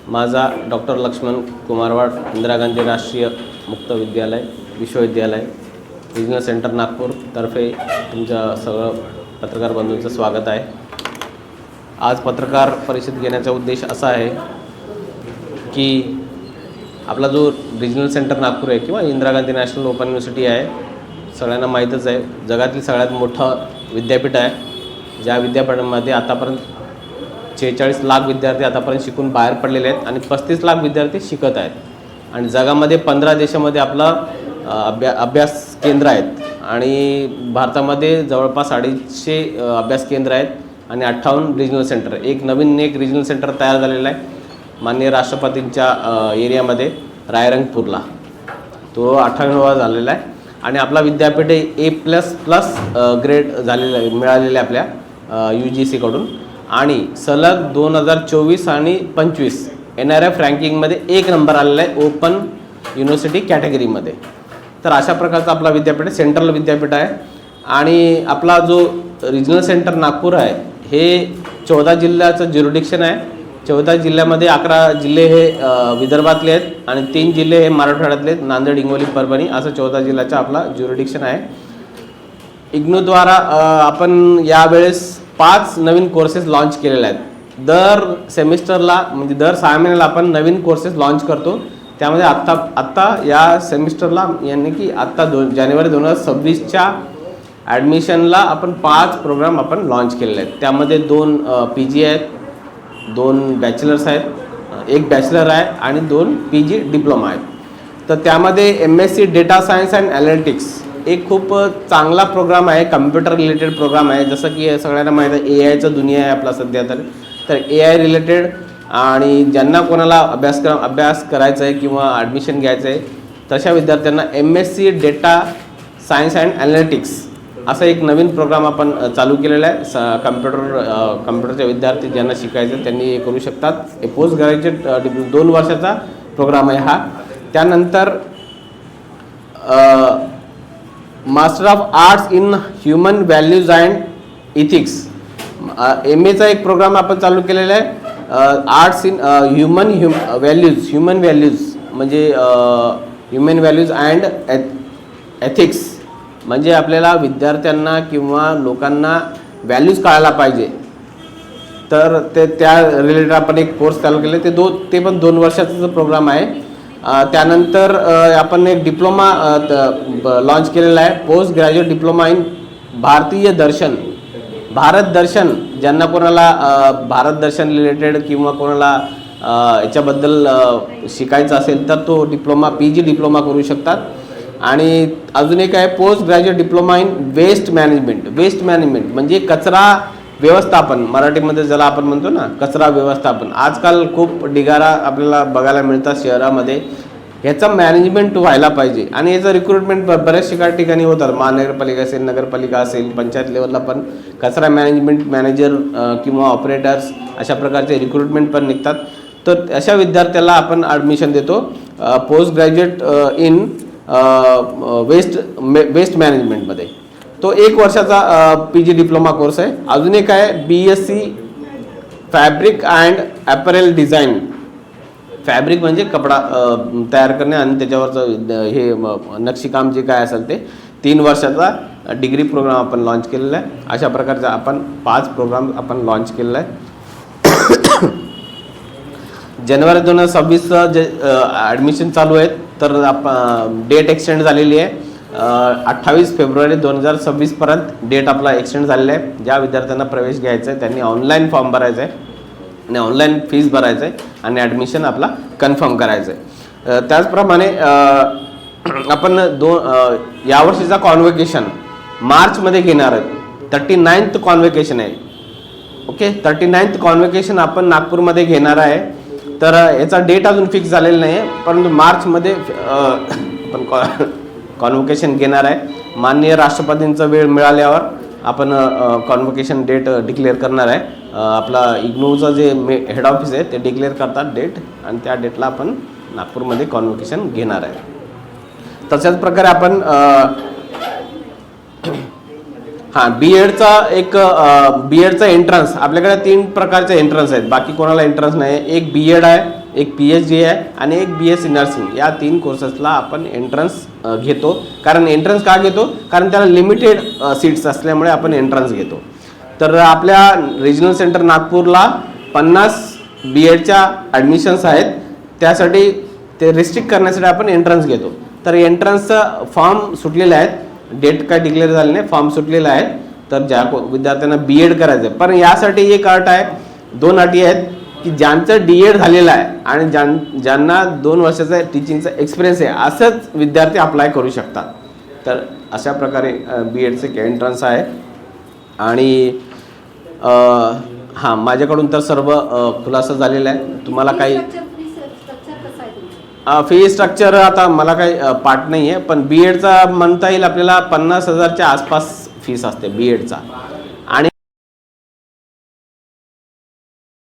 माझा डॉक्टर लक्ष्मण कुमारवाड इंदिरा गांधी राष्ट्रीय मुक्त विद्यालय विश्वविद्यालय बिझनेस सेंटर नागपूर तर्फे तुमच्या सगळं पत्रकार बंधूंचं स्वागत आहे। आज पत्रकार परिषद घेण्याचा उद्देश असा आहे की आपला जो रिजनल सेंटर नागपूर आहे किंवा Indira Gandhi national open university आहे, सगळ्यांना माहीतच आहे, जगातील सगळ्यात मोठं विद्यापीठ आहे। ज्या विद्यापीठामध्ये आतापर्यंत 46 लाख विद्यार्थी आतापर्यंत शिकून बाहेर पडलेले आहेत आणि 35 लाख विद्यार्थी शिकत आहेत आणि जगामध्ये 15 देशामध्ये आपलं अभ्यास केंद्र आहेत आणि भारतामध्ये जवळपास 250 अभ्यास केंद्र आहेत आणि 58 रिजनल सेंटर। एक रिजनल सेंटर तयार झालेला आहे माननीय राष्ट्रपतींच्या एरियामध्ये रायरंगपूरला, तो 58वा झालेला आहे आणि आपला विद्यापीठ A++ ग्रेड झालेला मिळालेला आहे आपल्या UGC कडून आणि सलग 2024 आणि 25 NRF रँकिंगमध्ये 1 नंबर आलेला आहे ओपन युनिव्हर्सिटी कॅटेगरीमध्ये। तर अशा प्रकारचा आपला विद्यापीठ सेंट्रल विद्यापीठ आहे आणि आपला जो रिजनल सेंटर नागपूर आहे हे 14 जिल्ह्याचं ज्युरिडिक्शन आहे। 14 जिल्ह्यामध्ये 11 जिल्हे हे विदर्भातले आहेत आणि 3 जिल्हे हे मराठवाड्यातले आहेत, नांदेड, हिंगोली, परभणी असं 14 जिल्ह्याचा आपला ज्युरिडिक्शन आहे। इग्नूद्वारा आपण यावेळेस 5 नवीन कोर्सेस लॉन्च केलेले आहेत। दर सेमिस्टरला म्हणजे दर 6 महिन्याला आपण नवीन कोर्सेस लॉन्च करतो। त्यामध्ये आत्ता या सेमिस्टरला यानी की आत्ता जानेवारी 2026च्या ॲडमिशनला आपण 5 प्रोग्राम आपण लॉन्च केलेले आहेत। त्यामध्ये 2 PG आहेत, 2 बॅचलर्स आहेत, 1 बॅचलर आहे आणि 2 PG डिप्लोमा आहेत। तर त्यामध्ये MSc data science and analytics एक खूप चांगला प्रोग्राम आहे, कम्प्युटर रिलेटेड प्रोग्राम आहे। जसं की सगळ्यांना माहीत आहे AI चा दुनिया आहे आपला सध्या, तर AI रिलेटेड आणि ज्यांना कोणाला अभ्यास करायचा आहे किंवा ॲडमिशन घ्यायचं आहे तशा विद्यार्थ्यांना MSc data science and analytics असा एक नवीन प्रोग्राम आपण चालू केलेला आहे। कम्प्युटरचे विद्यार्थी ज्यांना शिकायचं त्यांनी हे करू शकतात। हे पोस्ट ग्रॅज्युएट 2 वर्षाचा प्रोग्राम आहे हा। त्यानंतर master of arts in human values and ethics MA चा एक प्रोग्राम आपण चालू केलेला आहे। आर्ट्स इन ह्युमन व्हॅल्यूज म्हणजे ह्युमन व्हॅल्यूज अँड एथिक्स म्हणजे आपल्याला विद्यार्थ्यांना किंवा लोकांना व्हॅल्यूज कळायला पाहिजे, तर त्या रिलेटेड आपण एक कोर्स चालू केले। ते पण 2 वर्षाचा प्रोग्राम आहे। त्यानंतर आपण एक डिप्लोमा लॉन्च केलेला आहे, पोस्ट ग्रॅज्युएट डिप्लोमा इन भारतीय दर्शन, भारत दर्शन। ज्यांना कोणाला भारत दर्शन रिलेटेड किंवा कोणाला याच्याबद्दल शिकायचं असेल तर तो डिप्लोमा PG डिप्लोमा करू शकतात। आणि अजून एक आहे post graduate diploma in waste management म्हणजे कचरा व्यवस्थापन, मराठीमध्ये ज्याला आपण म्हणतो ना कचरा व्यवस्थापन। आजकाल खूप ढिगारा आपल्याला बघायला मिळतात शहरामध्ये, ह्याचा मॅनेजमेंट व्हायला पाहिजे आणि याचं रिक्रुटमेंट बऱ्याचशा ठिकाणी होतात। महानगरपालिका असेल, नगरपालिका असेल, पंचायत लेवलला पण कचरा मॅनेजमेंट मॅनेजर किंवा ऑपरेटर्स अशा प्रकारचे रिक्रुटमेंट पण निघतात। तर अशा विद्यार्थ्याला आपण ॲडमिशन देतो पोस्ट ग्रॅज्युएट इन वेस्ट मॅनेजमेंटमध्ये। तो 1 वर्षाचा PG डिप्लोमा कोर्स आहे। अजून एक आहे BSc fabric and apparel design. Fabric म्हणजे कपडा तयार करणे आणि त्याच्यावरचं हे नक्षीकाम जे काय असेल ते 3 वर्षाचा डिग्री प्रोग्राम आपण लॉन्च केलेला आहे। अशा प्रकारचा आपण 5 प्रोग्राम आपण लॉन्च केलेला आहे। जानेवारी 2026चं जे ॲडमिशन चालू आहेत तर डेट एक्सटेंड झालेली आहे। 28 फेब्रुवारी 2026 पर्यंत डेट आपला एक्सटेंड झालेला आहे। ज्या विद्यार्थ्यांना प्रवेश घ्यायचा आहे त्यांनी ऑनलाईन फॉर्म भरायचा आहे आणि ऑनलाईन फीस भरायचं आहे आणि ॲडमिशन आपला कन्फर्म करायचं आहे। त्याचप्रमाणे आपण यावर्षीचा कॉन्व्होकेशन मार्चमध्ये घेणार आहे। 39th कॉन्व्होकेशन आहे, ओके। 39th कॉन्व्होकेशन आपण नागपूरमध्ये घेणार आहे। तर याचा डेट अजून फिक्स झालेला नाही आहे, परंतु मार्चमध्ये आपण कॉन्व्होकेशन घेणार आहे। माननीय राष्ट्रपतींचा वेळ मिळाल्यावर आपण कॉन्व्होकेशन डेट डिक्लेअर करणार आहे। आपला इग्नूचं जे हेड ऑफिस आहे ते डिक्लेअर करतात डेट आणि त्या डेटला आपण नागपूरमध्ये कॉन्व्होकेशन घेणार आहे। तशाच प्रकारे आपण बीएडचा एंट्रन्स आपल्याकडे 3 प्रकारचे एंट्रन्स आहेत, बाकी कोणाला एंट्रन्स नाही। एक बीएड आहे, एक PhD आहे आणि एक BSc नर्सिंग, या 3 कोर्सेसला आपण एंट्रन्स घेतो. कारण एंट्रन्स का घेतो? कारण त्याला लिमिटेड सीट्स असल्यामुळे आपण एंट्रन्स घेतो. तर आपल्या रिजनल सेंटर नागपूरला 50 B.Edच्या ॲडमिशन्स आहेत, त्यासाठी ते रिस्ट्रिक्ट करण्यासाठी आपण एंट्रन्स घेतो. तर एंट्रन्सचं फॉर्म सुटलेले आहेत, डेट काय डिक्लेअर झाले नाही, फॉर्म सुटलेला आहे. तर ज्या विद्यार्थ्यांना B.Ed करायचं आहे, पण यासाठी एक अट आहे, 2 अटी आहेत की ज्यांचं D.Ed झालेलं आहे आणि ज्यांना 2 वर्षाचा टीचिंगचा एक्सपिरियन्स आहे असंच विद्यार्थी अप्लाय करू शकतात. तर अशा प्रकारे B.Edचे एंट्रन्स आहे. आणि हां, माझ्याकडून तर सर्व खुलासा झालेला आहे. तुम्हाला काही फी स्ट्रक्चर आता मला काही पाठ नाही आहे, पण B.Edचा म्हणता येईल आपल्याला 50,000च्या आसपास फीस असते B.Edचा.